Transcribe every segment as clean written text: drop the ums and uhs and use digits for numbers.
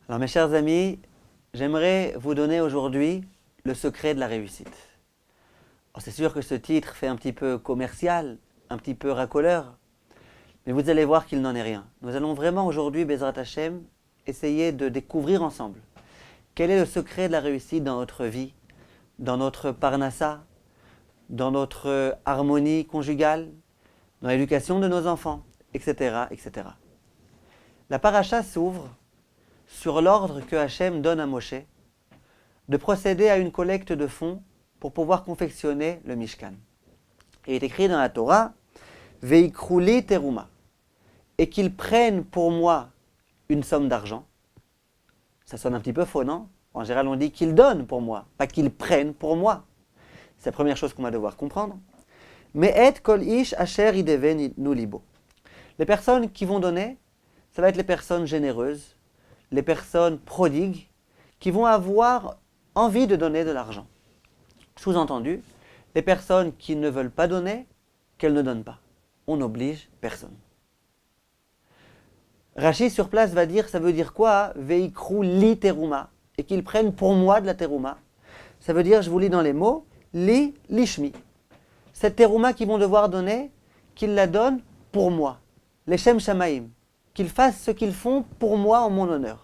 Alors mes chers amis, j'aimerais vous donner aujourd'hui le secret de la réussite. Alors, c'est sûr que ce titre fait un petit peu commercial, un petit peu racoleur, mais vous allez voir qu'il n'en est rien. Nous allons vraiment aujourd'hui, Bezrat Hashem, essayer de découvrir ensemble quel est le secret de la réussite dans notre vie, dans notre parnassa, dans notre harmonie conjugale, dans l'éducation de nos enfants, etc., etc. La paracha s'ouvre sur l'ordre que Hachem donne à Moshe de procéder à une collecte de fonds pour pouvoir confectionner le Mishkan. Il est écrit dans la Torah « Veikrouli teruma » et qu'ils prennent pour moi une somme d'argent. Ça sonne un petit peu faux, non? En général, on dit qu'ils donnent pour moi, pas qu'ils prennent pour moi. C'est la première chose qu'on va devoir comprendre. Mais et kol ish asher ideve nulibo. Les personnes qui vont donner, ça va être les personnes généreuses, les personnes prodigues, qui vont avoir envie de donner de l'argent. Sous-entendu, les personnes qui ne veulent pas donner, qu'elles ne donnent pas. On n'oblige personne. Rashi sur place va dire, ça veut dire quoi? Veikrou li teruma, et qu'ils prennent pour moi de la teruma. Ça veut dire, je vous lis dans les mots, li lishmi. Cette teruma qu'ils vont devoir donner, qu'ils la donnent pour moi. Les Shem Shamaim, qu'ils fassent ce qu'ils font pour moi en mon honneur.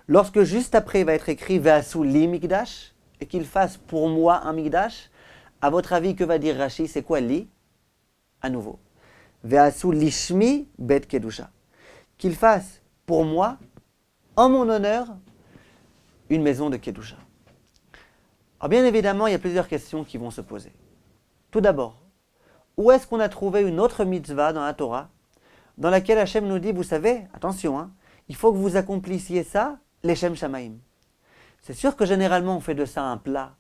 Lorsque juste après il va être écrit Ve'asu li mikdash, et qu'ils fassent pour moi un mikdash, à votre avis, que va dire Rashi? C'est quoi li? À nouveau. Ve'asu lishmi bet kedusha. Qu'ils fassent pour moi, en mon honneur, une maison de kedusha. Alors bien évidemment, il y a plusieurs questions qui vont se poser. Tout d'abord, où est-ce qu'on a trouvé une autre mitzvah dans la Torah, dans laquelle Hachem nous dit, vous savez, attention, il faut que vous accomplissiez ça, les Shem Shamaim. C'est sûr que généralement on fait de ça un plat,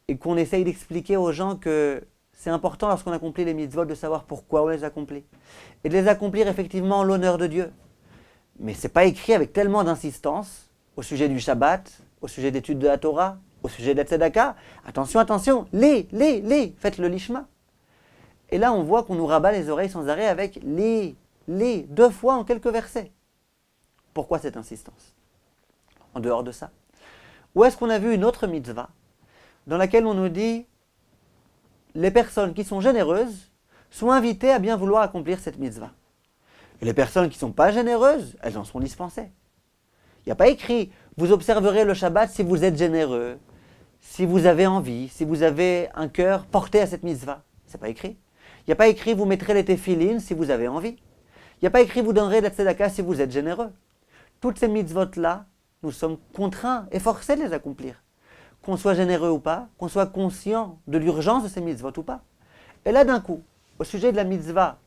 et qu'on essaye d'expliquer aux gens que c'est important lorsqu'on accomplit les mitzvot de savoir pourquoi on les accomplit, et de les accomplir effectivement en l'honneur de Dieu. Mais ce n'est pas écrit avec tellement d'insistance au sujet du Shabbat, au sujet d'études de la Torah, au sujet de la Tzedaka. Attention, attention, faites le lishma. Et là, on voit qu'on nous rabat les oreilles sans arrêt avec les, deux fois en quelques versets. Pourquoi cette insistance? En dehors de ça, où est-ce qu'on a vu une autre mitzvah dans laquelle on nous dit les personnes qui sont généreuses sont invitées à bien vouloir accomplir cette mitzvah. Et les personnes qui ne sont pas généreuses, elles en sont dispensées. Il n'y a pas écrit vous observerez le Shabbat si vous êtes généreux, si vous avez envie, si vous avez un cœur porté à cette mitzvah. Ce n'est pas écrit. Il n'y a pas écrit vous mettrez les téphilines si vous avez envie. Il n'y a pas écrit vous donnerez la tzedaka si vous êtes généreux. Toutes ces mitzvot-là, nous sommes contraints et forcés de les accomplir. Qu'on soit généreux ou pas, qu'on soit conscient de l'urgence de ces mitzvot ou pas. Et là d'un coup, au sujet de la mitzvah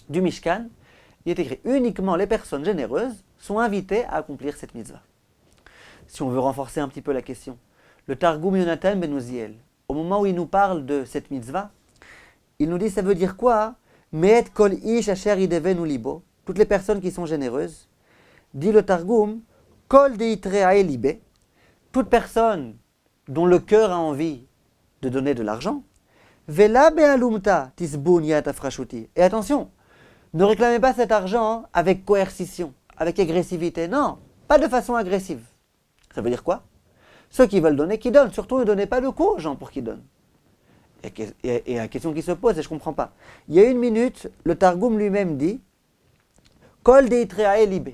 du Mishkan, il est écrit uniquement les personnes généreuses sont invitées à accomplir cette mitzvah. Si on veut renforcer un petit peu la question, le Targum Yonatan ben Uziel, au moment où il nous parle de cette mitzvah, il nous dit ça veut dire quoi? Me'et kol ish asher idevenu libo, toutes les personnes qui sont généreuses, dit le Targum, kol deitreae libe, toute personne dont le cœur a envie de donner de l'argent, vela be'alumta tisbun yat afrashuti. Et attention, ne réclamez pas cet argent avec coercition, avec agressivité. Non, pas de façon agressive. Ça veut dire quoi? Ceux qui veulent donner, qui donnent. Surtout, ne donnez pas le coup aux gens pour qu'ils donnent. Et la question qui se pose, et je ne comprends pas. Il y a une minute, le Targum lui-même dit Kol deitreae libe.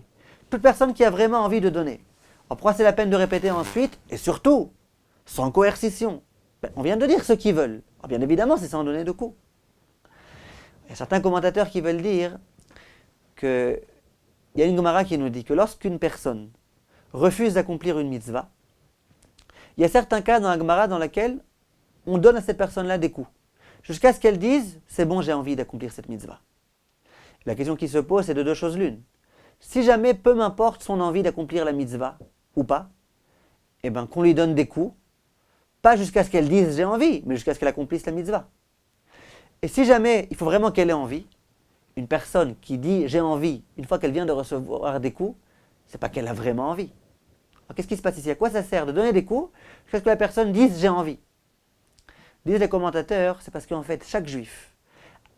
Toute personne qui a vraiment envie de donner. Alors pourquoi c'est la peine de répéter ensuite? Et surtout, sans coercition. On vient de dire ceux qui veulent. Alors bien évidemment, c'est sans donner de coups. Il y a certains commentateurs qui veulent dire qu'il y a une Gemara qui nous dit que lorsqu'une personne refuse d'accomplir une mitzvah, il y a certains cas dans la Gemara dans laquelle on donne à cette personne-là des coups, jusqu'à ce qu'elle dise « c'est bon, j'ai envie d'accomplir cette mitzvah ». La question qui se pose, c'est de deux choses l'une. Si jamais, peu m'importe son envie d'accomplir la mitzvah, ou pas, eh bien qu'on lui donne des coups, pas jusqu'à ce qu'elle dise « j'ai envie », mais jusqu'à ce qu'elle accomplisse la mitzvah. Et si jamais, il faut vraiment qu'elle ait envie, une personne qui dit « j'ai envie », une fois qu'elle vient de recevoir des coups, c'est pas qu'elle a vraiment envie. Alors, qu'est-ce qui se passe ici? À quoi ça sert de donner des coups jusqu'à ce que la personne dise « j'ai envie ». Disent les commentateurs, c'est parce qu'en fait, chaque juif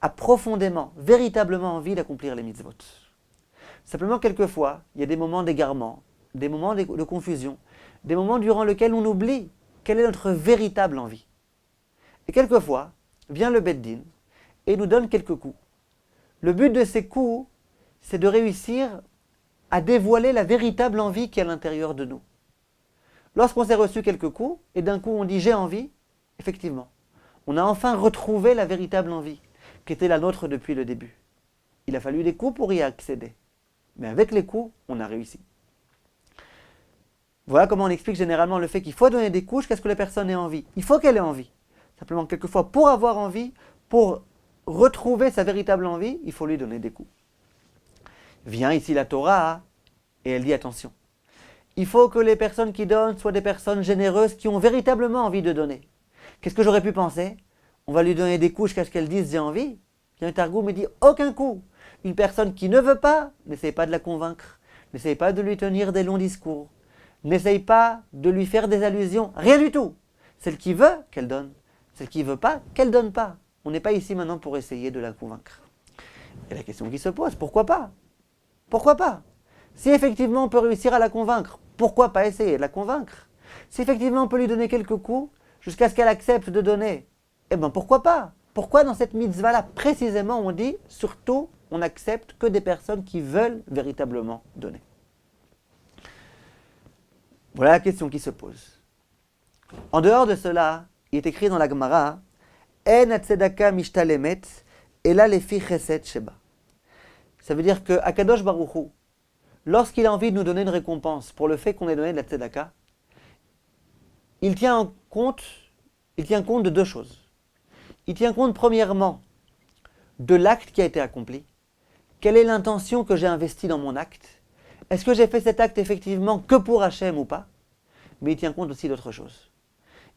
a profondément, véritablement envie d'accomplir les mitzvot. Simplement, quelquefois, il y a des moments d'égarement, des moments de confusion, des moments durant lesquels on oublie quelle est notre véritable envie. Et quelquefois, vient le Beth Din et nous donne quelques coups. Le but de ces coups, c'est de réussir à dévoiler la véritable envie qui est à l'intérieur de nous. Lorsqu'on s'est reçu quelques coups, et d'un coup on dit « j'ai envie », effectivement, on a enfin retrouvé la véritable envie, qui était la nôtre depuis le début. Il a fallu des coups pour y accéder. Mais avec les coups, on a réussi. Voilà comment on explique généralement le fait qu'il faut donner des coups jusqu'à ce que la personne ait envie. Il faut qu'elle ait envie. Simplement, quelquefois, pour avoir envie, pour retrouver sa véritable envie, il faut lui donner des coups. Vient ici la Torah, et elle dit attention. Il faut que les personnes qui donnent soient des personnes généreuses qui ont véritablement envie de donner. Qu'est-ce que j'aurais pu penser? On va lui donner des coups jusqu'à ce qu'elle dise j'ai envie. Bien, le Targum me dit aucun coup. Une personne qui ne veut pas, n'essaye pas de la convaincre, n'essaye pas de lui tenir des longs discours, n'essaye pas de lui faire des allusions, rien du tout. Celle qui veut, qu'elle donne. Celle qui ne veut pas, qu'elle ne donne pas. On n'est pas ici maintenant pour essayer de la convaincre. Et la question qui se pose, pourquoi pas? Pourquoi pas? Si effectivement on peut réussir à la convaincre, pourquoi pas essayer de la convaincre? Si effectivement on peut lui donner quelques coups, jusqu'à ce qu'elle accepte de donner, eh bien pourquoi pas? Pourquoi dans cette mitzvah-là, précisément, on dit, surtout, on n'accepte que des personnes qui veulent véritablement donner? Voilà la question qui se pose. En dehors de cela, il est écrit dans la Gemara, En hatzedaka mishtalemet, ela lefi chesed sheba. Ça veut dire que Akadosh Baruch Hu, lorsqu'il a envie de nous donner une récompense pour le fait qu'on ait donné de la tzedaka, il tient compte de deux choses. Il tient compte premièrement de l'acte qui a été accompli. Quelle est l'intention que j'ai investie dans mon acte? Est-ce que j'ai fait cet acte effectivement que pour Hachem ou pas? Mais il tient compte aussi d'autre chose.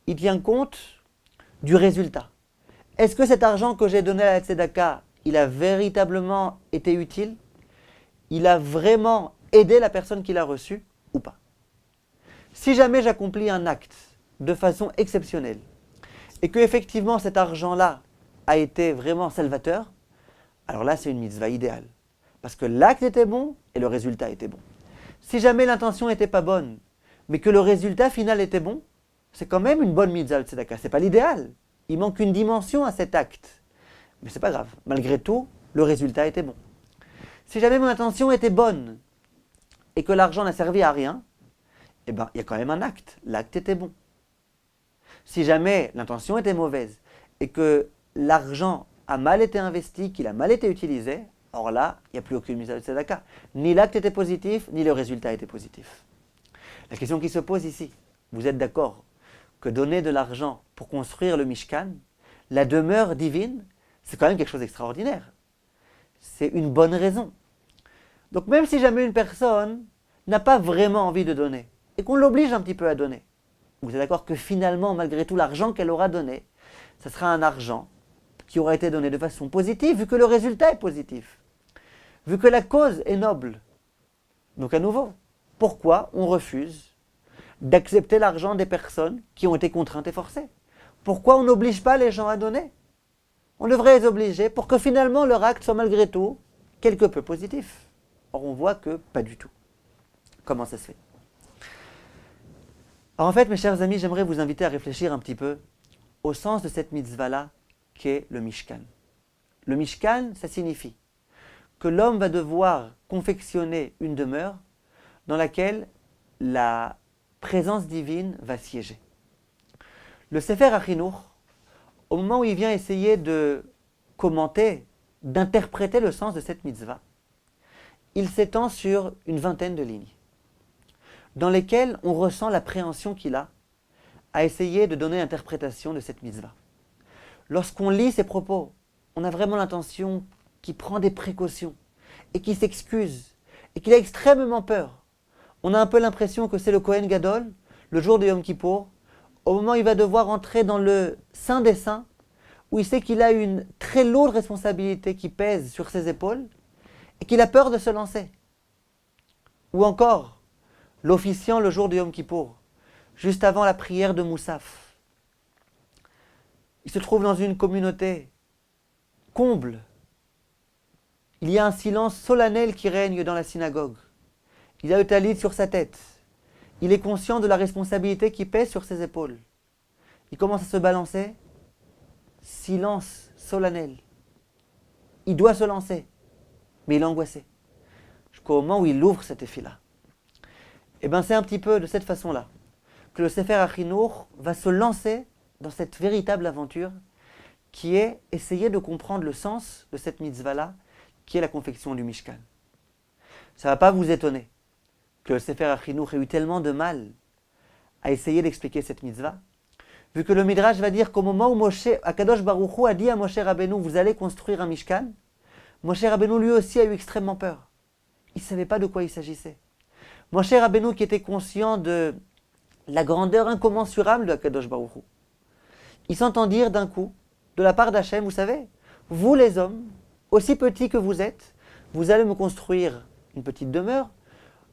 Il tient compte du résultat. Est-ce que cet argent que j'ai donné à la tzedaka, il a véritablement été utile? Il a vraiment aidé la personne qui l'a reçu ou pas? Si jamais j'accomplis un acte de façon exceptionnelle, et que effectivement cet argent-là a été vraiment salvateur, alors là c'est une mitzvah idéale. Parce que l'acte était bon et le résultat était bon. Si jamais l'intention n'était pas bonne, mais que le résultat final était bon, c'est quand même une bonne mitzvah de tzedaka. C'est pas l'idéal. Il manque une dimension à cet acte. Mais c'est pas grave. Malgré tout, le résultat était bon. Si jamais mon intention était bonne et que l'argent n'a servi à rien, eh bien, il y a quand même un acte. L'acte était bon. Si jamais l'intention était mauvaise et que l'argent a mal été investi, qu'il a mal été utilisé, alors là, il n'y a plus aucune mitzvah de tzedaka. Ni l'acte était positif, ni le résultat était positif. La question qui se pose ici, vous êtes d'accord que donner de l'argent pour construire le Mishkan, la demeure divine, c'est quand même quelque chose d'extraordinaire. C'est une bonne raison. Donc même si jamais une personne n'a pas vraiment envie de donner, et qu'on l'oblige un petit peu à donner, vous êtes d'accord que finalement, malgré tout, l'argent qu'elle aura donné, ce sera un argent qui aura été donné de façon positive, vu que le résultat est positif, vu que la cause est noble. Donc à nouveau, pourquoi on refuse d'accepter l'argent des personnes qui ont été contraintes et forcées? Pourquoi on n'oblige pas les gens à donner? On devrait les obliger pour que finalement leur acte soit malgré tout quelque peu positif. Or on voit que pas du tout. Comment ça se fait? Alors en fait, mes chers amis, j'aimerais vous inviter à réfléchir un petit peu au sens de cette mitzvah-là qu'est le Mishkan. Le Mishkan, ça signifie que l'homme va devoir confectionner une demeure dans laquelle la présence divine va siéger. Le Sefer HaChinuch, au moment où il vient essayer de commenter, d'interpréter le sens de cette mitzvah, il s'étend sur une vingtaine de lignes, dans lesquelles on ressent l'appréhension qu'il a à essayer de donner l'interprétation de cette mitzvah. Lorsqu'on lit ses propos, on a vraiment l'intention qu'il prend des précautions et qu'il s'excuse et qu'il a extrêmement peur. On a un peu l'impression que c'est le Kohen Gadol, le jour de Yom Kippour, au moment où il va devoir entrer dans le Saint des Saints, où il sait qu'il a une très lourde responsabilité qui pèse sur ses épaules et qu'il a peur de se lancer. Ou encore, l'officiant le jour de Yom Kippour, juste avant la prière de Moussaf. Il se trouve dans une communauté comble. Il y a un silence solennel qui règne dans la synagogue. Il a le talit sur sa tête. Il est conscient de la responsabilité qui pèse sur ses épaules. Il commence à se balancer. Silence solennel. Il doit se lancer, mais il est angoissé. Jusqu'au moment où il ouvre cette effet-là. Et bien c'est un petit peu de cette façon-là que le Sefer HaChinuch va se lancer dans cette véritable aventure qui est essayer de comprendre le sens de cette mitzvah-là, qui est la confection du Mishkan. Ça ne va pas vous étonner que le Sefer HaChinuch ait eu tellement de mal à essayer d'expliquer cette mitzvah, vu que le Midrash va dire qu'au moment où Akadosh Baruch Hu a dit à Moshe Rabbeinu, vous allez construire un Mishkan, Moshe Rabbeinu lui aussi a eu extrêmement peur. Il ne savait pas de quoi il s'agissait. Moshe Rabbeinu qui était conscient de la grandeur incommensurable de Akadosh Baruch Hu, il s'entend dire d'un coup, de la part d'Hachem, vous savez, vous les hommes, aussi petits que vous êtes, vous allez me construire une petite demeure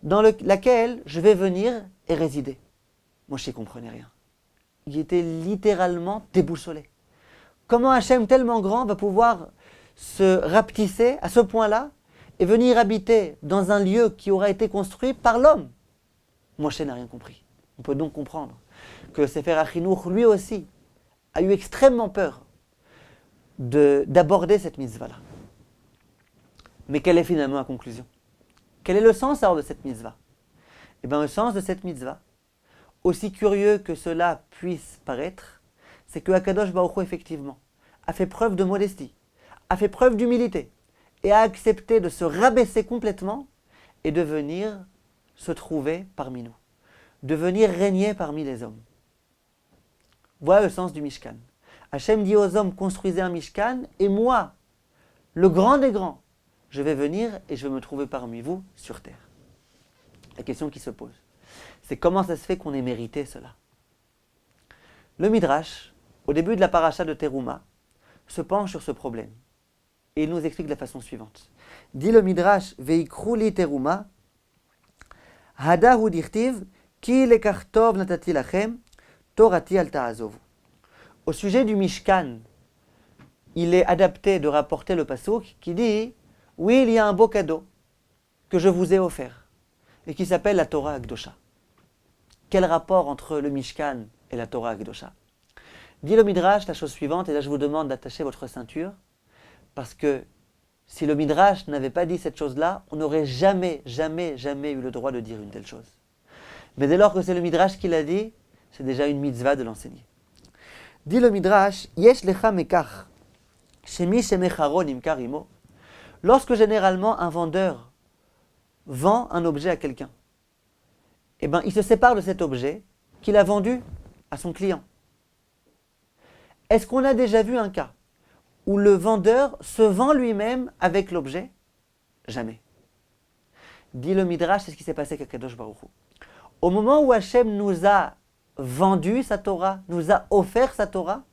dans laquelle je vais venir et résider. Moshe ne comprenait rien. Il était littéralement déboussolé. Comment Hachem tellement grand va pouvoir se rapetisser à ce point-là et venir habiter dans un lieu qui aura été construit par l'homme? Moshe n'a rien compris. On peut donc comprendre que le Sefer HaChinuch, lui aussi, a eu extrêmement peur d'aborder cette mitzvah-là. Mais quelle est finalement la conclusion? Quel est le sens alors de cette mitzvah? Eh bien, le sens de cette mitzvah, aussi curieux que cela puisse paraître, c'est que Akadosh Baruch Hu, effectivement, a fait preuve de modestie, a fait preuve d'humilité, et a accepté de se rabaisser complètement et de venir se trouver parmi nous, de venir régner parmi les hommes. Voilà le sens du Mishkan. Hachem dit aux hommes, construisez un Mishkan, et moi, le grand des grands, je vais venir et je vais me trouver parmi vous sur terre. La question qui se pose, c'est comment ça se fait qu'on ait mérité cela? Le Midrash, au début de la paracha de Teruma, se penche sur ce problème. Et il nous explique de la façon suivante. Dit le Midrash, Veikru li Teruma, Hadahu dirtiv, Ki lekartov natati lachem, Torati al ta'azovu. Au sujet du Mishkan, il est adapté de rapporter le pasuk qui dit, oui, il y a un beau cadeau que je vous ai offert et qui s'appelle la Torah Akdosha. Quel rapport entre le Mishkan et la Torah Akdosha? Dit le Midrash la chose suivante, et là je vous demande d'attacher votre ceinture, parce que si le Midrash n'avait pas dit cette chose-là, on n'aurait jamais eu le droit de dire une telle chose. Mais dès lors que c'est le Midrash qui l'a dit, c'est déjà une mitzvah de l'enseigner. Dit le Midrash, Yesh lecha mekach, shemi shemecharo nimkar imo. Lorsque généralement un vendeur vend un objet à quelqu'un, eh ben, il se sépare de cet objet qu'il a vendu à son client. Est-ce qu'on a déjà vu un cas où le vendeur se vend lui-même avec l'objet? Jamais. Dit le Midrash, c'est ce qui s'est passé avec Akadosh Baruch Hu. Au moment où Hachem nous a vendu sa Torah, nous a offert sa Torah,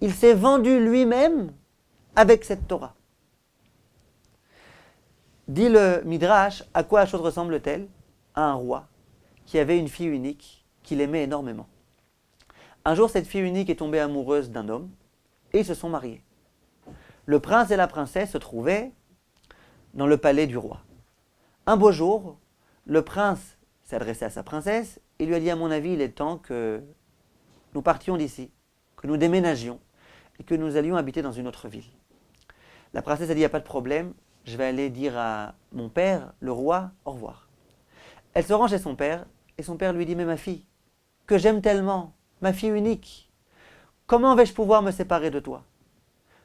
il s'est vendu lui-même avec cette Torah. Dit le Midrash, à quoi la chose ressemble-t-elle? À un roi qui avait une fille unique qu'il aimait énormément. Un jour, cette fille unique est tombée amoureuse d'un homme et ils se sont mariés. Le prince et la princesse se trouvaient dans le palais du roi. Un beau jour, le prince s'est adressé à sa princesse et lui a dit, à mon avis, il est temps que nous partions d'ici, que nous déménagions et que nous allions habiter dans une autre ville. La princesse a dit, il n'y a pas de problème, je vais aller dire à mon père, le roi, au revoir. Elle se rend chez son père et son père lui dit, mais ma fille, que j'aime tellement, ma fille unique, comment vais-je pouvoir me séparer de toi?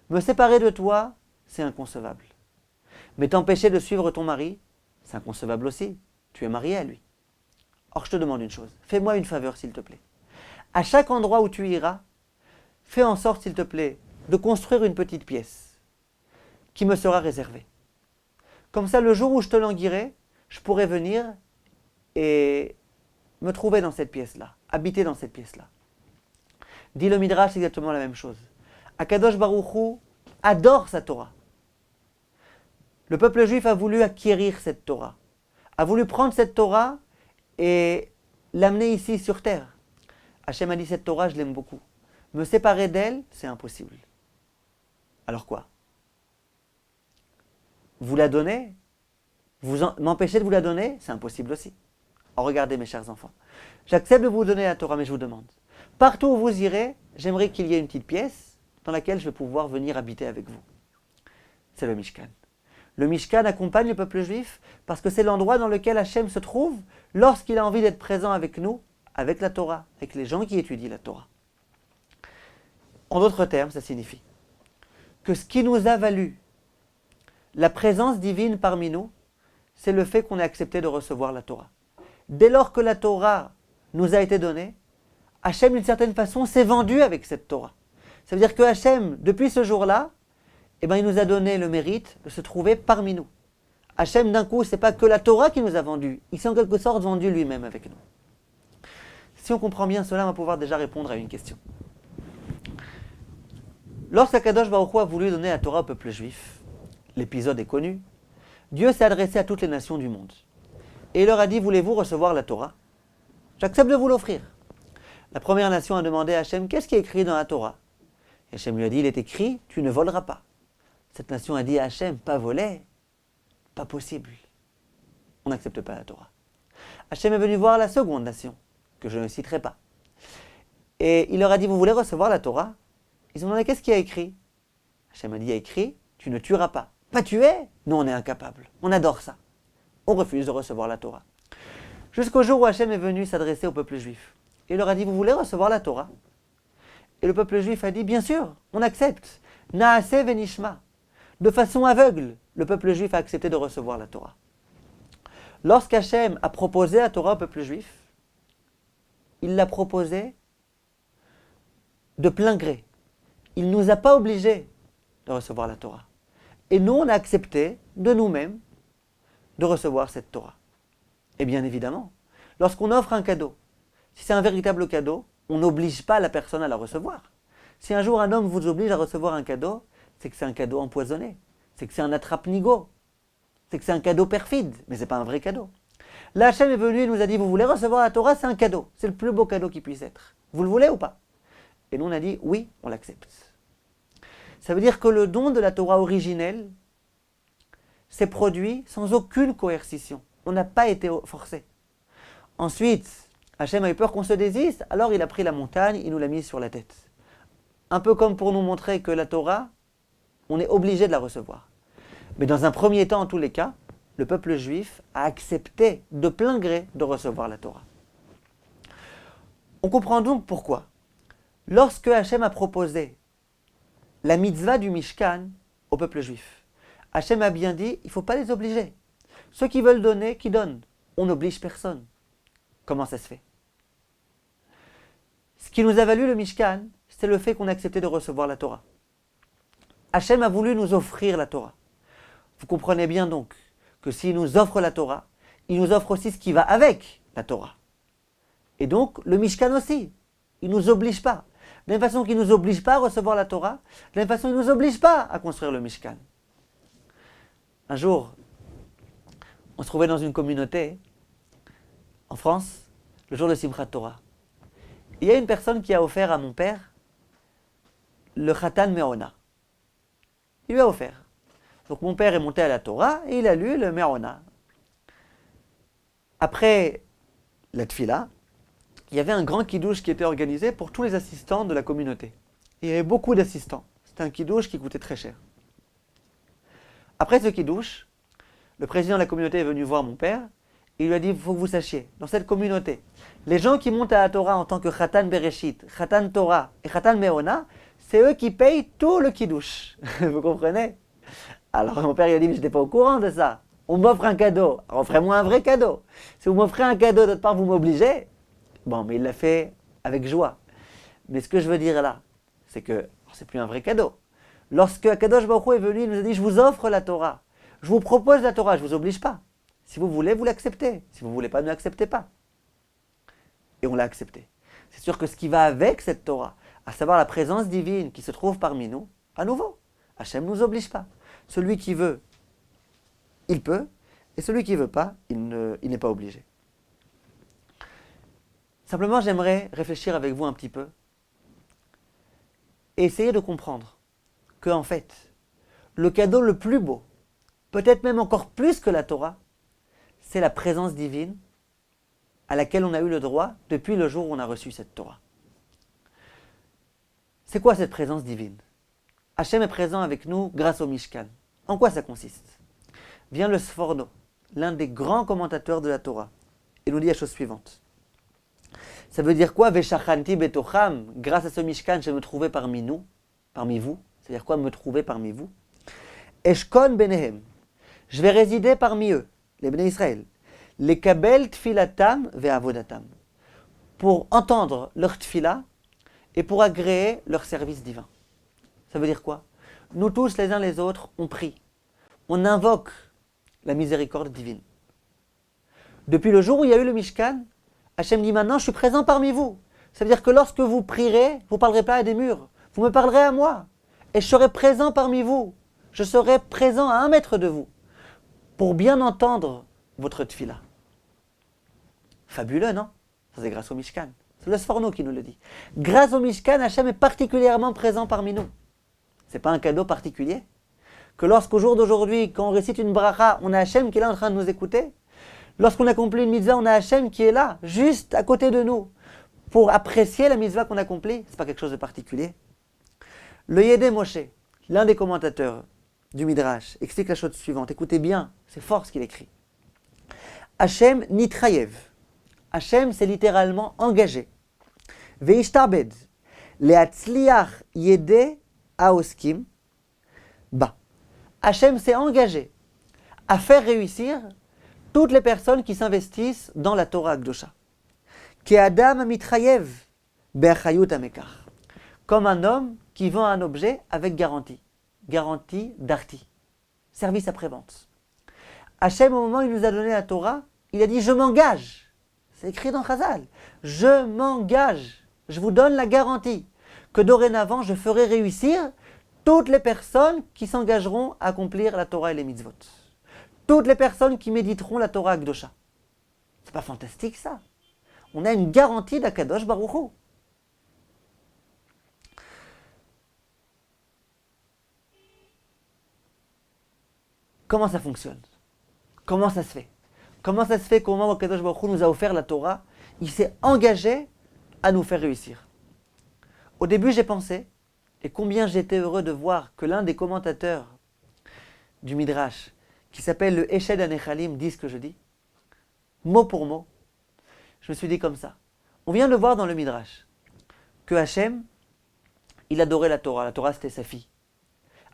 Me séparer de toi, c'est inconcevable. Mais t'empêcher de suivre ton mari, c'est inconcevable aussi. Tu es marié à lui. Or, je te demande une chose. Fais-moi une faveur, s'il te plaît. À chaque endroit où tu iras, fais en sorte, s'il te plaît, de construire une petite pièce qui me sera réservée. Comme ça, le jour où je te languirai, je pourrai venir et me trouver dans cette pièce-là, habiter dans cette pièce-là. Dit le Midrash, c'est exactement la même chose. Akadosh Baruch Hu adore sa Torah. Le peuple juif a voulu acquérir cette Torah, a voulu prendre cette Torah et l'amener ici sur terre. Hachem a dit, cette Torah, je l'aime beaucoup. Me séparer d'elle, c'est impossible. Alors quoi? vous la donner, m'empêcher de vous la donner, c'est impossible aussi. Alors regardez mes chers enfants, j'accepte de vous donner la Torah, mais je vous demande, partout où vous irez, j'aimerais qu'il y ait une petite pièce dans laquelle je vais pouvoir venir habiter avec vous. C'est le Mishkan. Le Mishkan accompagne le peuple juif parce que c'est l'endroit dans lequel Hachem se trouve lorsqu'il a envie d'être présent avec nous, avec la Torah, avec les gens qui étudient la Torah. En d'autres termes, ça signifie que ce qui nous a valu la présence divine parmi nous, c'est le fait qu'on ait accepté de recevoir la Torah. Dès lors que la Torah nous a été donnée, Hachem, d'une certaine façon, s'est vendu avec cette Torah. Ça veut dire que Hachem, depuis ce jour-là, il nous a donné le mérite de se trouver parmi nous. Hachem, d'un coup, ce n'est pas que la Torah qui nous a vendus, il s'est en quelque sorte vendu lui-même avec nous. Si on comprend bien cela, on va pouvoir déjà répondre à une question. Lorsqu'Akadosh Baruch Hu a voulu donner la Torah au peuple juif, l'épisode est connu, Dieu s'est adressé à toutes les nations du monde. Et il leur a dit, voulez-vous recevoir la Torah? J'accepte de vous l'offrir. La première nation a demandé à Hachem, qu'est-ce qui est écrit dans la Torah? Et Hachem lui a dit, il est écrit, tu ne voleras pas. Cette nation a dit à Hachem, pas voler, pas possible. On n'accepte pas la Torah. Hachem est venu voir la seconde nation, que je ne citerai pas. Et il leur a dit, vous voulez recevoir la Torah? Ils ont demandé, qu'est-ce qu'il y a écrit? Hachem a dit, il y a écrit, tu ne tueras pas. Pas tuer? Nous, on est incapables. On adore ça. On refuse de recevoir la Torah. Jusqu'au jour où Hachem est venu s'adresser au peuple juif. Et il leur a dit, vous voulez recevoir la Torah? Et le peuple juif a dit, bien sûr, on accepte. Naaseh venishma. De façon aveugle, le peuple juif a accepté de recevoir la Torah. Lorsqu'Hachem a proposé la Torah au peuple juif, il l'a proposé de plein gré. Il ne nous a pas obligés de recevoir la Torah. Et nous, on a accepté de nous-mêmes de recevoir cette Torah. Et bien évidemment, lorsqu'on offre un cadeau, si c'est un véritable cadeau, on n'oblige pas la personne à la recevoir. Si un jour un homme vous oblige à recevoir un cadeau, c'est que c'est un cadeau empoisonné, c'est que c'est un attrape-nigo, c'est que c'est un cadeau perfide, mais ce n'est pas un vrai cadeau. Là, Hachem est venu et nous a dit, vous voulez recevoir la Torah, c'est un cadeau, c'est le plus beau cadeau qui puisse être. Vous le voulez ou pas? Et nous on a dit, oui, on l'accepte. Ça veut dire que le don de la Torah originelle s'est produit sans aucune coercition. On n'a pas été forcé. Ensuite, Hachem a eu peur qu'on se désiste, alors il a pris la montagne, il nous l'a mise sur la tête. Un peu comme pour nous montrer que la Torah, on est obligé de la recevoir. Mais dans un premier temps, en tous les cas, le peuple juif a accepté de plein gré de recevoir la Torah. On comprend donc pourquoi. Lorsque Hachem a proposé la mitzvah du Mishkan au peuple juif, Hachem a bien dit, il ne faut pas les obliger. Ceux qui veulent donner, qui donnent. On n'oblige personne. Comment ça se fait? Ce qui nous a valu le Mishkan, c'est le fait qu'on a accepté de recevoir la Torah. Hachem a voulu nous offrir la Torah. Vous comprenez bien donc que s'il nous offre la Torah, il nous offre aussi ce qui va avec la Torah. Et donc, le Mishkan aussi. Il ne nous oblige pas. De la même façon qu'il ne nous oblige pas à recevoir la Torah, de la même façon il ne nous oblige pas à construire le Mishkan. Un jour, on se trouvait dans une communauté, en France, le jour de Simchat Torah. Il y a une personne qui a offert à mon père le Khatan Me'ona. Il lui a offert. Donc mon père est monté à la Torah et il a lu le Me'ona. Après la Tfila, il y avait un grand kiddush qui était organisé pour tous les assistants de la communauté. Il y avait beaucoup d'assistants. C'était un kiddush qui coûtait très cher. Après ce kiddush, le président de la communauté est venu voir mon père et il lui a dit, il faut que vous sachiez, dans cette communauté, les gens qui montent à la Torah en tant que Khatan Bereshit, Khatan Torah et Khatan Me'ona, c'est eux qui payent tout le kiddush. Vous comprenez? Alors mon père il a dit, mais je n'étais pas au courant de ça. On m'offre un cadeau, alors offrez-moi un vrai cadeau. Si vous m'offrez un cadeau, d'autre part vous m'obligez. Bon, mais il l'a fait avec joie. Mais ce que je veux dire là, c'est que c'est plus un vrai cadeau. Lorsque Akadosh Baruch Hu est venu, il nous a dit, je vous offre la Torah. Je vous propose la Torah, je ne vous oblige pas. Si vous voulez, vous l'acceptez. Si vous ne voulez pas, ne l'acceptez pas. Et on l'a accepté. C'est sûr que ce qui va avec cette Torah, à savoir la présence divine qui se trouve parmi nous, à nouveau, Hachem ne nous oblige pas. Celui qui veut, il peut, et celui qui ne veut pas, il n'est pas obligé. Simplement, j'aimerais réfléchir avec vous un petit peu et essayer de comprendre que, en fait, le cadeau le plus beau peut-être même encore plus que la Torah, c'est la présence divine à laquelle on a eu le droit depuis le jour où on a reçu cette Torah. C'est quoi cette présence divine? Hachem est présent avec nous grâce au Mishkan. En quoi ça consiste? Vient le Sforno, l'un des grands commentateurs de la Torah, et nous dit la chose suivante. Ça veut dire quoi? Veshachanti betocham, grâce à ce Mishkan, je me trouvais parmi nous, parmi vous. C'est-à-dire quoi me trouver parmi vous? Eshkon benehem, je vais résider parmi eux, les Bnei Israël. Les kabel tfilatam ve'avodatam, pour entendre leur tfila et pour agréer leur service divin. Ça veut dire quoi? Nous tous, les uns les autres, on prie. On invoque la miséricorde divine. Depuis le jour où il y a eu le Mishkan, Hachem dit maintenant, je suis présent parmi vous. Ça veut dire que lorsque vous prierez, vous ne parlerez pas à des murs. Vous me parlerez à moi. Et je serai présent parmi vous. Je serai présent à 1 mètre de vous. Pour bien entendre votre tfila. Fabuleux, non? Ça c'est grâce au Mishkan. C'est le Sforno qui nous le dit. Grâce au Mishkan, Hachem est particulièrement présent parmi nous. Ce n'est pas un cadeau particulier? Que lorsqu'au jour d'aujourd'hui, quand on récite une bracha, on a Hachem qui est là en train de nous écouter? Lorsqu'on accomplit une mitzvah, on a Hachem qui est là, juste à côté de nous, pour apprécier la mitzvah qu'on accomplit? Ce n'est pas quelque chose de particulier. Le Yédé Moshe, l'un des commentateurs du Midrash, explique la chose suivante. Écoutez bien, c'est fort ce qu'il écrit. Hachem nitrayev. Hachem, c'est littéralement engagé. Veishtabed. Leatzliach yede aoskim. Bah. Hachem s'est engagé à faire réussir toutes les personnes qui s'investissent dans la Torah Akdosha. Ke adam mitrayev be'achayut amekar. Comme un homme qui vend un objet avec garantie. Garantie d'arti. Service après-vente. Hachem, au moment où il nous a donné la Torah, il a dit « Je m'engage ». C'est écrit dans Chazal. « Je m'engage ». Je vous donne la garantie que dorénavant, je ferai réussir toutes les personnes qui s'engageront à accomplir la Torah et les mitzvot. Toutes les personnes qui méditeront la Torah Akdosha. C'est pas fantastique ça? On a une garantie d'Akadosh Baruch Hu. Comment ça fonctionne? Comment ça se fait? Comment ça se fait qu'au moment où Akadosh Baruch Hu nous a offert la Torah, il s'est engagé à nous faire réussir? Au début, j'ai pensé, et combien j'étais heureux de voir que l'un des commentateurs du Midrash, qui s'appelle le Eshed Anechalim, dit ce que je dis, mot pour mot. Je me suis dit comme ça. On vient de voir dans le Midrash que Hachem, il adorait la Torah. La Torah, c'était sa fille.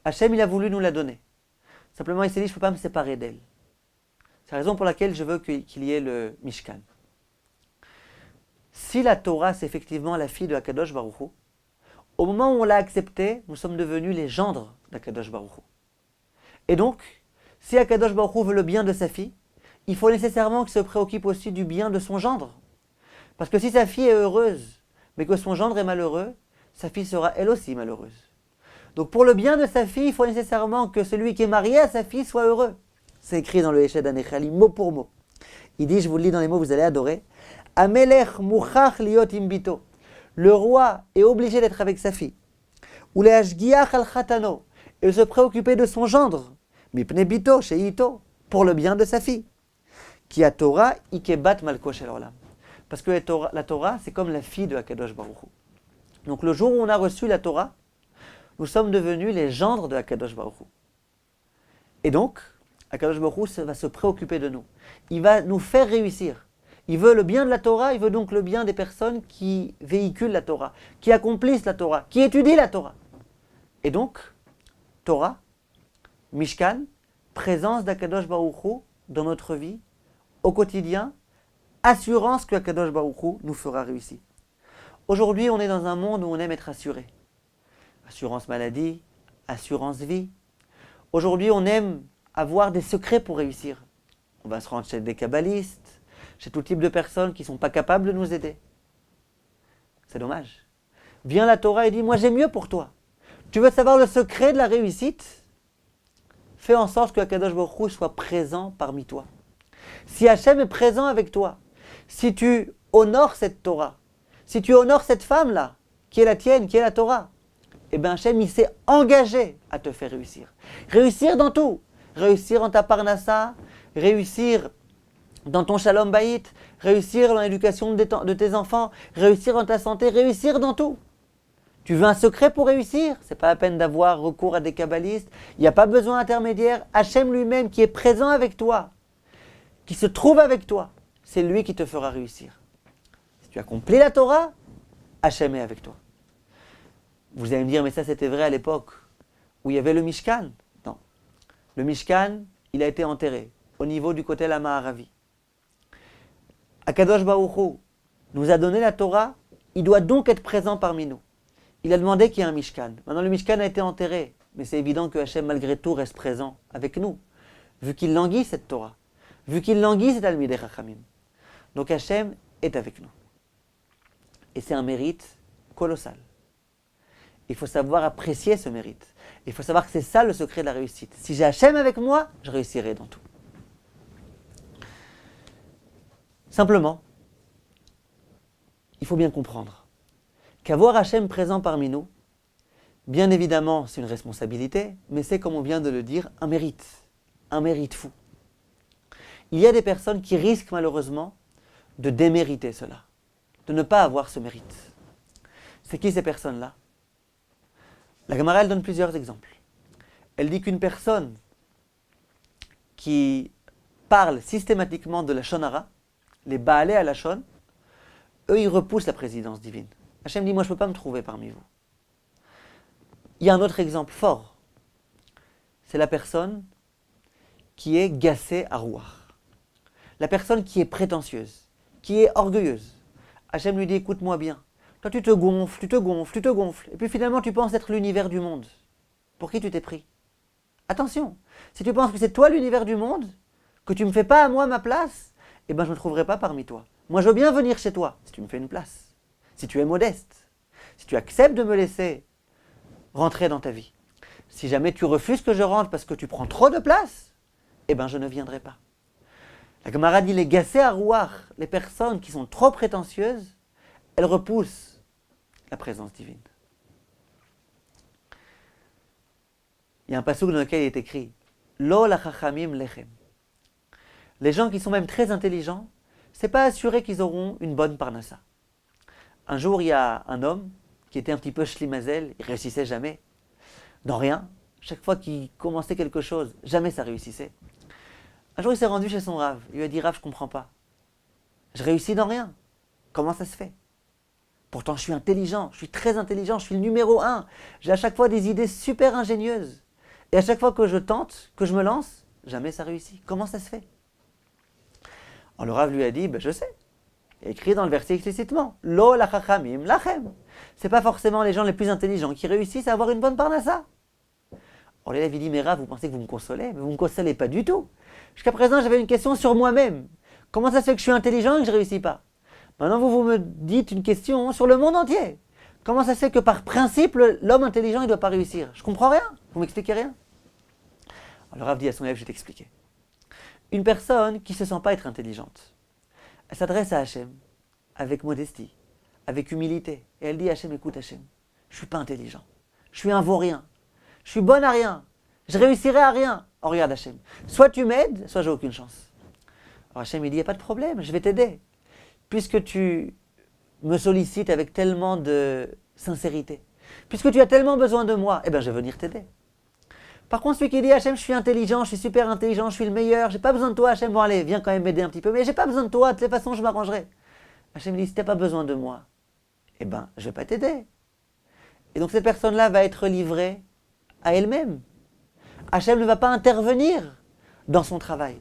Hachem, il a voulu nous la donner. Simplement, il s'est dit, je ne peux pas me séparer d'elle. C'est la raison pour laquelle je veux qu'il y ait le Mishkan. Si la Torah, c'est effectivement la fille de Akadosh Baruch Hu, au moment où on l'a acceptée, nous sommes devenus les gendres d'Akadosh Baruch Hu. Et donc, si Akadosh Baruch Hu veut le bien de sa fille, il faut nécessairement qu'il se préoccupe aussi du bien de son gendre. Parce que si sa fille est heureuse, mais que son gendre est malheureux, sa fille sera elle aussi malheureuse. Donc pour le bien de sa fille, il faut nécessairement que celui qui est marié à sa fille soit heureux. C'est écrit dans le Eshed Anechalim, mot pour mot. Il dit, je vous le lis dans les mots, vous allez adorer. Amelech muchach liot imbito. Le roi est obligé d'être avec sa fille. Ou le hashgiach al chatano. Et de se préoccuper de son gendre. Mipne bito sheito. Pour le bien de sa fille. Ki a Torah ikebat malko shel olam. Parce que la Torah, c'est comme la fille de Akadosh Baruch Hu. Donc le jour où on a reçu la Torah, nous sommes devenus les gendres de Akadosh Baruch Hu. Et donc, Akadosh Baruch Hu va se préoccuper de nous. Il va nous faire réussir. Il veut le bien de la Torah, il veut donc le bien des personnes qui véhiculent la Torah, qui accomplissent la Torah, qui étudient la Torah. Et donc, Torah, Mishkan, présence d'Akadosh Baruch Hu dans notre vie, au quotidien, assurance que Akadosh Baruch Hu nous fera réussir. Aujourd'hui, on est dans un monde où on aime être assuré. Assurance maladie, assurance vie. Aujourd'hui, on aime avoir des secrets pour réussir. On va se rendre chez des kabbalistes, chez tout type de personnes qui ne sont pas capables de nous aider. C'est dommage. Vient la Torah et dit, moi j'ai mieux pour toi. Tu veux savoir le secret de la réussite? Fais en sorte que Akadosh Baruch Hu soit présent parmi toi. Si Hachem est présent avec toi, si tu honores cette Torah, si tu honores cette femme-là, qui est la tienne, qui est la Torah, eh bien Hachem, il s'est engagé à te faire réussir. Réussir dans tout. réussir dans ta parnassa, réussir dans ton shalom bayit, réussir dans l'éducation de tes enfants, réussir dans ta santé, réussir dans tout. Tu veux un secret pour réussir? C'est pas la peine d'avoir recours à des kabbalistes. Il n'y a pas besoin d'intermédiaire. Hachem lui-même qui est présent avec toi, qui se trouve avec toi, c'est lui qui te fera réussir. Si tu accomplis la Torah, Hachem est avec toi. Vous allez me dire, mais ça c'était vrai à l'époque où il y avait le Mishkan. Non. Le Mishkan, il a été enterré au niveau du côté la Maharavi. Akadosh Baruch Hu nous a donné la Torah, il doit donc être présent parmi nous. Il a demandé qu'il y ait un Mishkan. Maintenant le Mishkan a été enterré, mais c'est évident que Hachem malgré tout reste présent avec nous, vu qu'il languit cette Torah, vu qu'il languit cet Talmidei Chachamim. Donc Hachem est avec nous. Et c'est un mérite colossal. Il faut savoir apprécier ce mérite. Il faut savoir que c'est ça le secret de la réussite. Si j'ai Hachem avec moi, je réussirai dans tout. Simplement, il faut bien comprendre qu'avoir Hachem présent parmi nous, bien évidemment, c'est une responsabilité, mais c'est, comme on vient de le dire, un mérite fou. Il y a des personnes qui risquent malheureusement de démériter cela, de ne pas avoir ce mérite. C'est qui ces personnes-là? La Gemara, elle donne plusieurs exemples. Elle dit qu'une personne qui parle systématiquement de la Shonara, les Baalei à la Shon, eux, ils repoussent la présidence divine. Hachem dit, moi, je ne peux pas me trouver parmi vous. Il y a un autre exemple fort. C'est la personne qui est gassée à rouar. La personne qui est prétentieuse, qui est orgueilleuse. Hachem lui dit, écoute-moi bien. Toi, tu te gonfles, tu te gonfles, tu te gonfles. Et puis finalement, tu penses être l'univers du monde. Pour qui tu t'es pris? Attention, si tu penses que c'est toi l'univers du monde, que tu ne me fais pas à moi ma place, eh bien je ne me trouverai pas parmi toi. Moi je veux bien venir chez toi, si tu me fais une place, si tu es modeste, si tu acceptes de me laisser rentrer dans ta vie. Si jamais tu refuses que je rentre parce que tu prends trop de place, eh bien je ne viendrai pas. La Gemara dit les gassés à rouar, les personnes qui sont trop prétentieuses, elles repoussent la présence divine. Il y a un passouk dans lequel il est écrit Lo la chachamim lechem. Les gens qui sont même très intelligents, c'est pas assuré qu'ils auront une bonne parnassa. Un jour, il y a un homme qui était un petit peu shlimazel, il réussissait jamais, dans rien. Chaque fois qu'il commençait quelque chose, jamais ça réussissait. Un jour, il s'est rendu chez son Rav. Il lui a dit, Rav, je comprends pas. Je réussis dans rien. Comment ça se fait? Pourtant, je suis intelligent, je suis très intelligent, je suis le numéro 1. J'ai à chaque fois des idées super ingénieuses. Et à chaque fois que je tente, que je me lance, jamais ça réussit. Comment ça se fait? Alors le Rav lui a dit, je sais. Il est écrit dans le verset explicitement. Lo la chachamim lachem. C'est pas forcément les gens les plus intelligents qui réussissent à avoir une bonne parnassa. Alors l'élève il dit, mais Rav, vous pensez que vous me consolez? Mais vous ne me consolez pas du tout. Jusqu'à présent, j'avais une question sur moi-même. Comment ça se fait que je suis intelligent et que je ne réussis pas? Maintenant, vous me dites une question sur le monde entier. Comment ça se fait que par principe, l'homme intelligent ne doit pas réussir? Je ne comprends rien. Vous m'expliquez rien? Alors le Rav dit à son élève, je vais t'expliquer. Une personne qui ne se sent pas être intelligente, elle s'adresse à Hachem avec modestie, avec humilité. Et elle dit à Hachem, écoute Hachem, je ne suis pas intelligent. Je suis un vaurien. Je suis bonne à rien. Je réussirai à rien. Oh regarde Hachem, soit tu m'aides, soit j'ai aucune chance. Alors Hachem il dit, il n'y a pas de problème, je vais t'aider. Puisque tu me sollicites avec tellement de sincérité, puisque tu as tellement besoin de moi, eh bien je vais venir t'aider. Par contre, celui qui dit Hachem, je suis intelligent, je suis super intelligent, je suis le meilleur, j'ai pas besoin de toi, Hachem, bon allez, viens quand même m'aider un petit peu, mais j'ai pas besoin de toi, de toute façon je m'arrangerai. Hachem dit, si tu n'as pas besoin de moi, eh bien je vais pas t'aider. Et donc cette personne-là va être livrée à elle-même. Hachem ne va pas intervenir dans son travail.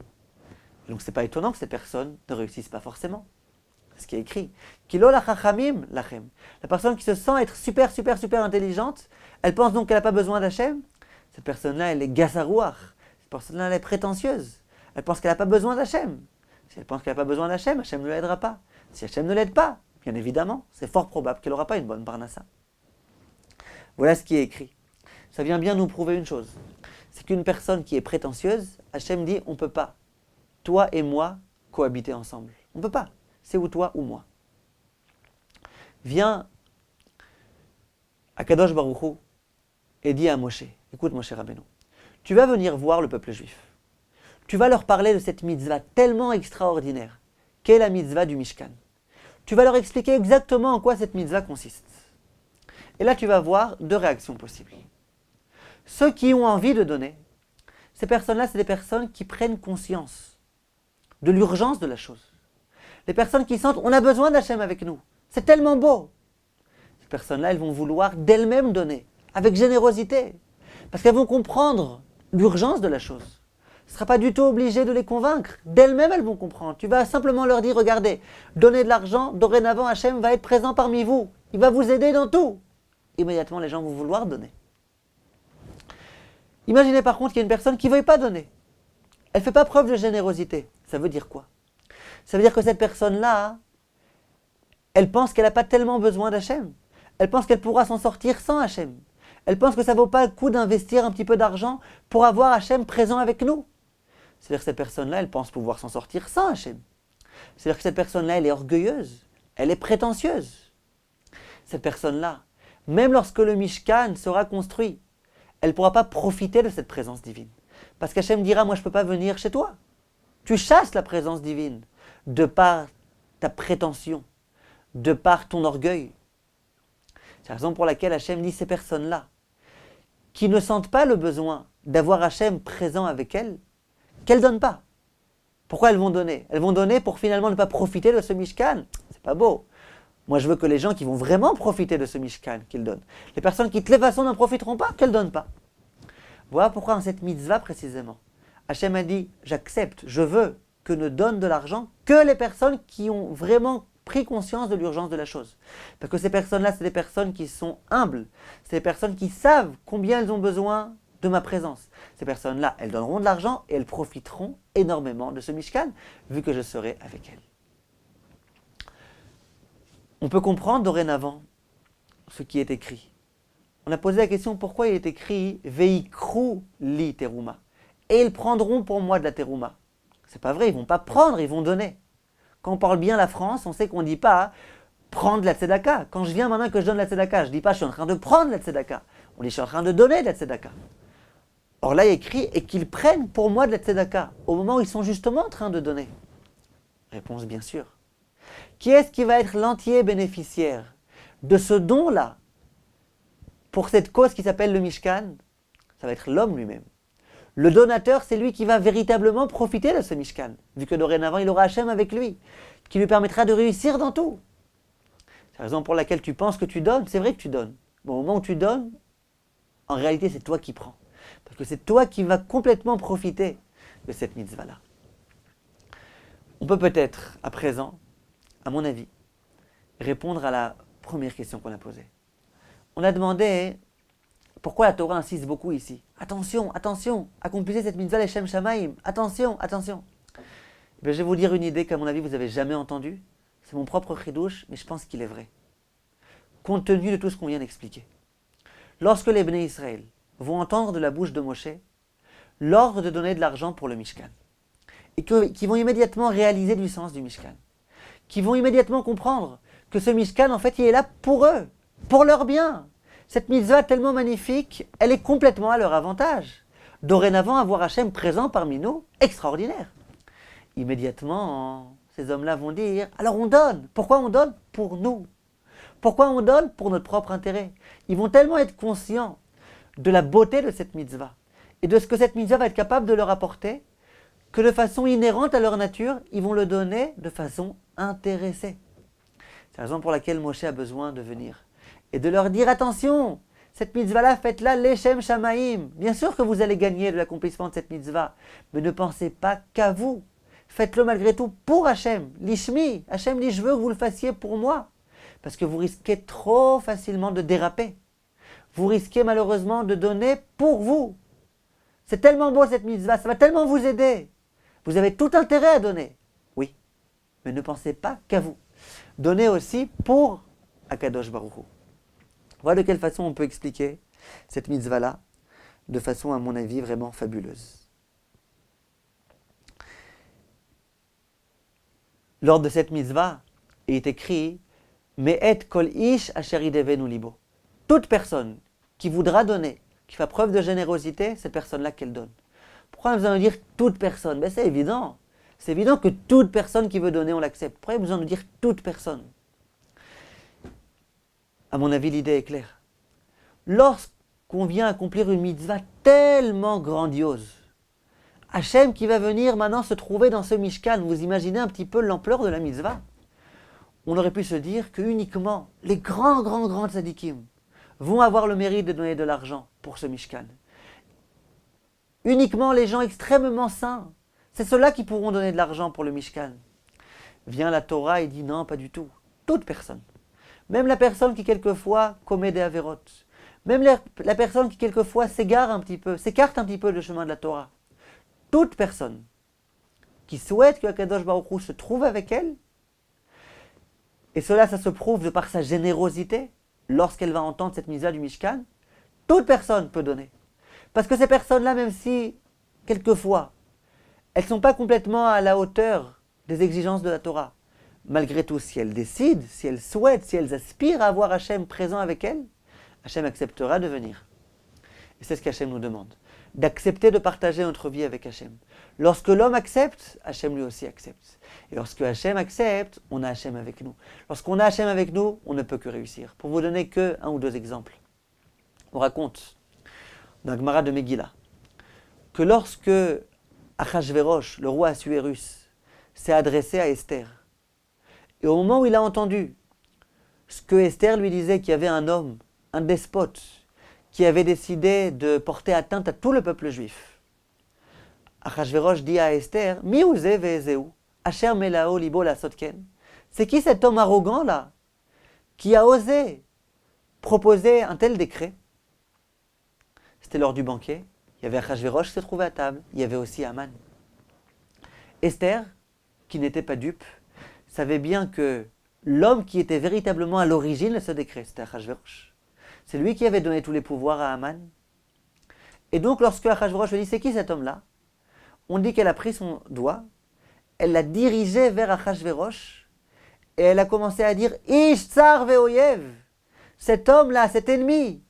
Et donc c'est pas étonnant que ces personnes ne réussissent pas forcément. C'est ce qui est écrit. Kilo la chachamim lachem. La personne qui se sent être super intelligente, elle pense donc qu'elle n'a pas besoin d'Hachem. Cette personne-là, elle est gassarouar. Cette personne-là, elle est prétentieuse. Elle pense qu'elle n'a pas besoin d'Hachem. Si elle pense qu'elle n'a pas besoin d'Hachem, Hachem ne l'aidera pas. Si Hachem ne l'aide pas, bien évidemment, c'est fort probable qu'elle n'aura pas une bonne parnassa. Voilà ce qui est écrit. Ça vient bien nous prouver une chose. C'est qu'une personne qui est prétentieuse, Hachem dit, on ne peut pas, toi et moi, cohabiter ensemble. On ne peut pas. C'est ou toi ou moi. Viens à Kadosh Baruch Hu et dis à Moshe, écoute Moshe Rabbeinu, tu vas venir voir le peuple juif. tu vas leur parler de cette mitzvah tellement extraordinaire qu'est la mitzvah du Mishkan. Tu vas leur expliquer exactement en quoi cette mitzvah consiste. Et là, tu vas voir deux réactions possibles. Ceux qui ont envie de donner, ces personnes-là, c'est des personnes qui prennent conscience de l'urgence de la chose. Les personnes qui sentent, on a besoin d'Hachem avec nous. C'est tellement beau. Ces personnes-là, elles vont vouloir d'elles-mêmes donner, avec générosité. Parce qu'elles vont comprendre l'urgence de la chose. Tu ne seras pas du tout obligé de les convaincre. D'elles-mêmes, elles vont comprendre. Tu vas simplement leur dire, regardez, donnez de l'argent, dorénavant, Hachem va être présent parmi vous. Il va vous aider dans tout. Immédiatement, les gens vont vouloir donner. Imaginez par contre qu'il y a une personne qui ne veut pas donner. Elle ne fait pas preuve de générosité. Ça veut dire quoi? Ça veut dire que cette personne-là, elle pense qu'elle n'a pas tellement besoin d'Hachem. Elle pense qu'elle pourra s'en sortir sans Hachem. Elle pense que ça ne vaut pas le coup d'investir un petit peu d'argent pour avoir Hachem présent avec nous. C'est-à-dire que cette personne-là, elle pense pouvoir s'en sortir sans Hachem. C'est-à-dire que cette personne-là, elle est orgueilleuse. Elle est prétentieuse. Cette personne-là, même lorsque le Mishkan sera construit, elle ne pourra pas profiter de cette présence divine. Parce qu'Hachem dira, moi je ne peux pas venir chez toi. Tu chasses la présence divine de par ta prétention, de par ton orgueil. C'est la raison pour laquelle Hachem dit ces personnes-là, qui ne sentent pas le besoin d'avoir Hachem présent avec elles, qu'elles ne donnent pas. Pourquoi elles vont donner? Elles vont donner pour finalement ne pas profiter de ce Mishkan. C'est pas beau. Moi, je veux que les gens qui vont vraiment profiter de ce Mishkan, qu'ils donnent. Les personnes qui, de toute façon, n'en profiteront pas, qu'elles ne donnent pas. Voilà pourquoi, dans cette mitzvah précisément, Hachem a dit, j'accepte, je veux que ne donnent de l'argent que les personnes qui ont vraiment pris conscience de l'urgence de la chose. Parce que ces personnes-là, c'est des personnes qui sont humbles. C'est des personnes qui savent combien elles ont besoin de ma présence. Ces personnes-là, elles donneront de l'argent et elles profiteront énormément de ce Mishkan, vu que je serai avec elles. On peut comprendre dorénavant ce qui est écrit. On a posé la question pourquoi il est écrit « Veikru li teruma » et ils prendront pour moi de la teruma. C'est pas vrai, ils vont pas prendre, ils vont donner. Quand on parle bien la France, on sait qu'on ne dit pas « prendre la tzedaka ». Quand je viens maintenant que je donne la tzedaka, je ne dis pas « je suis en train de prendre la tzedaka ». On dit « je suis en train de donner de la tzedaka ». Or là, il est écrit « et qu'ils prennent pour moi de la tzedaka » au moment où ils sont justement en train de donner. Réponse bien sûr. Qui est-ce qui va être l'entier bénéficiaire de ce don-là pour cette cause qui s'appelle le Mishkan? Ça va être l'homme lui-même. Le donateur, c'est lui qui va véritablement profiter de ce Mishkan, vu que dorénavant, il aura Hachem avec lui, qui lui permettra de réussir dans tout. C'est la raison pour laquelle tu penses que tu donnes, c'est vrai que tu donnes. Mais au moment où tu donnes, en réalité, c'est toi qui prends. Parce que c'est toi qui vas complètement profiter de cette mitzvah-là. On peut peut-être, à présent, à mon avis, répondre à la première question qu'on a posée. On a demandé pourquoi la Torah insiste beaucoup ici. Attention, attention, accomplissez cette mitzvah l'Eshem Shamaim. Attention, attention. Je vais vous dire une idée qu'à mon avis vous n'avez jamais entendue. C'est mon propre chidouche, mais je pense qu'il est vrai. Compte tenu de tout ce qu'on vient d'expliquer. Lorsque les Bnei Israël vont entendre de la bouche de Moshe l'ordre de donner de l'argent pour le Mishkan, et qui vont immédiatement réaliser du sens du Mishkan, qui vont immédiatement comprendre que ce Mishkan, en fait, il est là pour eux, pour leur bien. Cette mitzvah tellement magnifique, elle est complètement à leur avantage. Dorénavant, avoir Hachem présent parmi nous, extraordinaire. Immédiatement, ces hommes-là vont dire, alors on donne. Pourquoi on donne? Pour nous. Pourquoi on donne? Pour notre propre intérêt. Ils vont tellement être conscients de la beauté de cette mitzvah et de ce que cette mitzvah va être capable de leur apporter, que de façon inhérente à leur nature, ils vont le donner de façon intéressée. C'est la raison pour laquelle Moshe a besoin de venir et de leur dire attention, cette mitzvah-là, faites-la l'Eshem Shamaim. Bien sûr que vous allez gagner de l'accomplissement de cette mitzvah, mais ne pensez pas qu'à vous. Faites-le malgré tout pour Hachem. L'Ishmi, Hachem dit je veux que vous le fassiez pour moi, parce que vous risquez trop facilement de déraper. Vous risquez malheureusement de donner pour vous. C'est tellement beau cette mitzvah, ça va tellement vous aider. Vous avez tout intérêt à donner. Oui, mais ne pensez pas qu'à vous. Donnez aussi pour Akadosh Baruch Hu. Voilà de quelle façon on peut expliquer cette mitzvah-là, de façon à mon avis vraiment fabuleuse. Lors de cette mitzvah, il est écrit « Me'et kol ish asher yidevenu libo » toute personne qui voudra donner, qui fait preuve de générosité, cette personne-là qu'elle donne. Pourquoi on a besoin de dire toute personne? Ben, c'est évident. C'est évident que toute personne qui veut donner, on l'accepte. Pourquoi il y a besoin de dire toute personne? À mon avis, l'idée est claire. Lorsqu'on vient accomplir une mitzvah tellement grandiose, Hachem qui va venir maintenant se trouver dans ce Mishkan, vous imaginez un petit peu l'ampleur de la mitzvah? On aurait pu se dire que uniquement les grands tzadikim vont avoir le mérite de donner de l'argent pour ce Mishkan. Uniquement les gens extrêmement saints, c'est ceux-là qui pourront donner de l'argent pour le Mishkan. Vient la Torah et dit non, pas du tout. Toute personne. Même la personne qui quelquefois commet des avérotes. Même la personne qui quelquefois s'égare un petit peu, s'écarte un petit peu du chemin de la Torah. Toute personne qui souhaite que Akadosh Baruch Hu se trouve avec elle, et cela, ça se prouve de par sa générosité, lorsqu'elle va entendre cette mitzvah du Mishkan, toute personne peut donner. Parce que ces personnes-là, même si, quelquefois, elles ne sont pas complètement à la hauteur des exigences de la Torah, malgré tout, si elles décident, si elles souhaitent, si elles aspirent à avoir Hachem présent avec elles, Hachem acceptera de venir. Et c'est ce qu'Hachem nous demande, d'accepter de partager notre vie avec Hachem. Lorsque l'homme accepte, Hachem lui aussi accepte. Et lorsque Hachem accepte, on a Hachem avec nous. Lorsqu'on a Hachem avec nous, on ne peut que réussir. Pour vous donner que un ou deux exemples, on raconte dans la Gemara de Megillah que lorsque Achashverosh, le roi Assuérus, s'est adressé à Esther, et au moment où il a entendu ce que Esther lui disait, qu'il y avait un homme, un despote, qui avait décidé de porter atteinte à tout le peuple juif, Achashverosh dit à Esther, Mi uze ve'ezeu, asher melao libo la sotken. C'est qui cet homme arrogant là, qui a osé proposer un tel décret? C'était lors du banquet. Il y avait Achashverosh qui se trouvait à table. Il y avait aussi Haman. Esther, qui n'était pas dupe, savait bien que l'homme qui était véritablement à l'origine de ce décret, c'était Achashverosh. C'est lui qui avait donné tous les pouvoirs à Haman. Et donc, lorsque Achashverosh lui dit, c'est qui cet homme-là? On dit qu'elle a pris son doigt, elle l'a dirigé vers Achashverosh, et elle a commencé à dire, Ish tsar ve'oyev, cet homme-là, cet ennemi,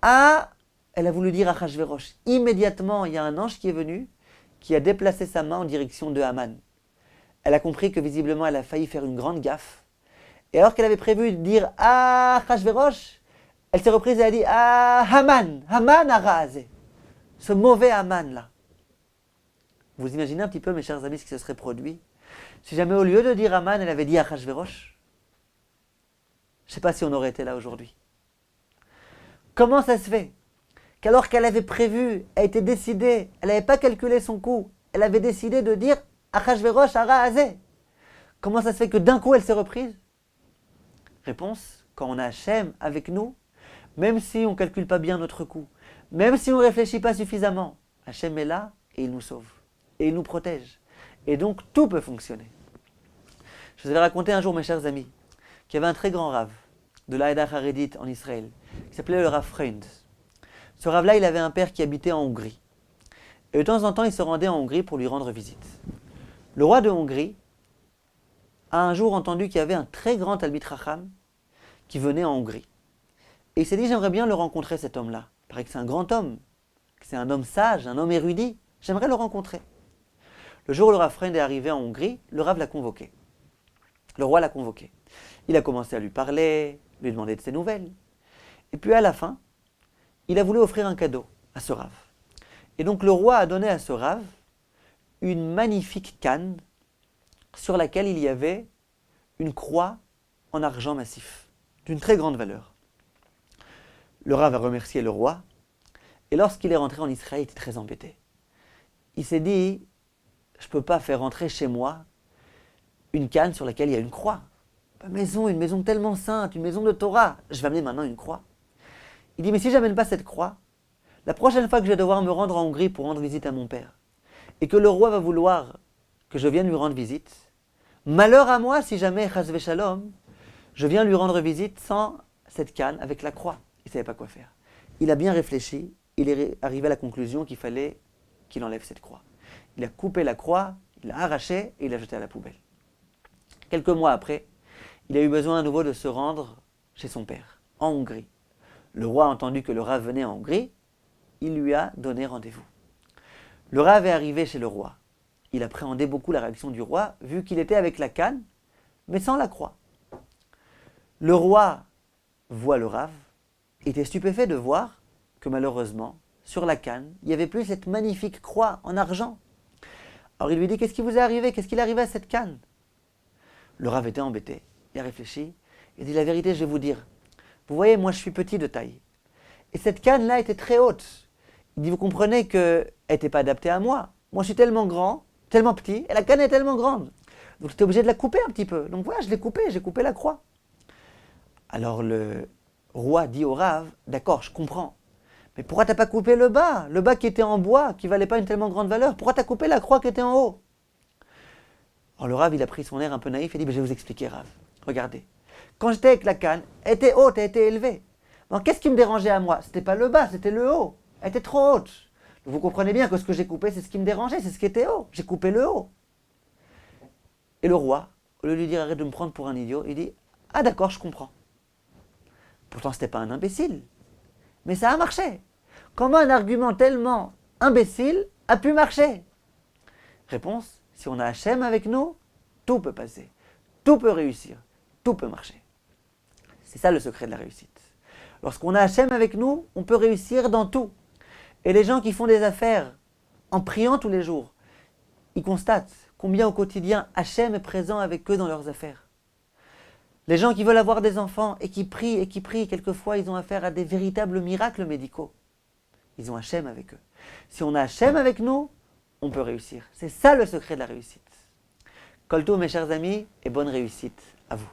elle a voulu dire Achashverosh. Immédiatement, il y a un ange qui est venu, qui a déplacé sa main en direction de Haman. Elle a compris que visiblement, elle a failli faire une grande gaffe. Et alors qu'elle avait prévu de dire Achashverosh, elle s'est reprise et a dit Haman, Haman Araazé, ce mauvais Haman là. Vous imaginez un petit peu, mes chers amis, ce qui se serait produit si jamais au lieu de dire Haman, elle avait dit Achashverosh? Je ne sais pas si on aurait été là aujourd'hui. Comment ça se fait qu'alors qu'elle avait prévu, elle était décidée, elle n'avait pas calculé son coup, elle avait décidé de dire Achashverosh Araazé? Comment ça se fait que d'un coup elle s'est reprise? Réponse, quand on a Hachem avec nous, même si on ne calcule pas bien notre coup, même si on ne réfléchit pas suffisamment, Hachem est là et il nous sauve. Et il nous protège. Et donc tout peut fonctionner. Je vous avais raconté un jour, mes chers amis, qu'il y avait un très grand rave de l'Aïda Haredite en Israël, qui s'appelait le Rav Freund. Ce rave-là, il avait un père qui habitait en Hongrie. Et de temps en temps, il se rendait en Hongrie pour lui rendre visite. Le roi de Hongrie a un jour entendu qu'il y avait un très grand Talmid Chacham qui venait en Hongrie. Et il s'est dit, j'aimerais bien le rencontrer, cet homme-là. Il paraît que c'est un grand homme, que c'est un homme sage, un homme érudit. J'aimerais le rencontrer. Le jour où le Rav Freund est arrivé en Hongrie, le Rav l'a convoqué. Le roi l'a convoqué. Il a commencé à lui parler, lui demander de ses nouvelles. Et puis à la fin, il a voulu offrir un cadeau à ce Rav. Et donc le roi a donné à ce Rav une magnifique canne sur laquelle il y avait une croix en argent massif, d'une très grande valeur. Le Rav a remercié le roi, et lorsqu'il est rentré en Israël, il était très embêté. Il s'est dit, je ne peux pas faire rentrer chez moi une canne sur laquelle il y a une croix. Une maison tellement sainte, une maison de Torah, je vais amener maintenant une croix. Il dit, mais si je n'amène pas cette croix, la prochaine fois que je vais devoir me rendre en Hongrie pour rendre visite à mon père, et que le roi va vouloir que je vienne lui rendre visite, malheur à moi si jamais, chas v'shalom, je viens lui rendre visite sans cette canne avec la croix. Il ne savait pas quoi faire. Il a bien réfléchi, il est arrivé à la conclusion qu'il fallait qu'il enlève cette croix. Il a coupé la croix, il l'a arrachée et il l'a jetée à la poubelle. Quelques mois après, il a eu besoin à nouveau de se rendre chez son père, en Hongrie. Le roi a entendu que le Rav venait en Hongrie, il lui a donné rendez-vous. Le Rav est arrivé chez le roi. Il appréhendait beaucoup la réaction du roi, vu qu'il était avec la canne, mais sans la croix. Le roi voit le Rav, était stupéfait de voir que malheureusement, sur la canne, il n'y avait plus cette magnifique croix en argent. Alors il lui dit, qu'est-ce qui vous est arrivé? Qu'est-ce qu'il est arrivé à cette canne? Le Rav était embêté, il a réfléchi, il dit, la vérité, je vais vous dire, vous voyez, moi je suis petit de taille, et cette canne-là était très haute. Il dit, vous comprenez qu'elle n'était pas adaptée à moi. Moi je suis tellement grand, tellement petit, et la canne est tellement grande. Donc j'étais obligé de la couper un petit peu. Donc voilà, je l'ai coupée, j'ai coupé la croix. Alors le roi dit au Rav, d'accord, je comprends. Mais pourquoi t'as pas coupé le bas? Le bas qui était en bois, qui valait pas une tellement grande valeur. Pourquoi t'as coupé la croix qui était en haut? Alors le Rav, il a pris son air un peu naïf et dit, je vais vous expliquer, Rav. Regardez, quand j'étais avec la canne, elle était haute, elle était élevée. Donc qu'est-ce qui me dérangeait à moi? C'était pas le bas, c'était le haut. Elle était trop haute. Donc, vous comprenez bien que ce que j'ai coupé, c'est ce qui me dérangeait, c'est ce qui était haut. J'ai coupé le haut. Et le roi, au lieu de lui dire, arrête de me prendre pour un idiot, il dit, ah d'accord, je comprends. Pourtant, c'était pas un imbécile. Mais ça a marché. Comment un argument tellement imbécile a pu marcher? Réponse, si on a Hachem avec nous, tout peut passer, tout peut réussir, tout peut marcher. C'est ça le secret de la réussite. Lorsqu'on a Hachem avec nous, on peut réussir dans tout. Et les gens qui font des affaires en priant tous les jours, ils constatent combien au quotidien Hachem est présent avec eux dans leurs affaires. Les gens qui veulent avoir des enfants et qui prient, quelquefois ils ont affaire à des véritables miracles médicaux. Ils ont Hachem avec eux. Si on a Hachem avec nous, on peut réussir. C'est ça le secret de la réussite. Kol tov, mes chers amis, et bonne réussite à vous.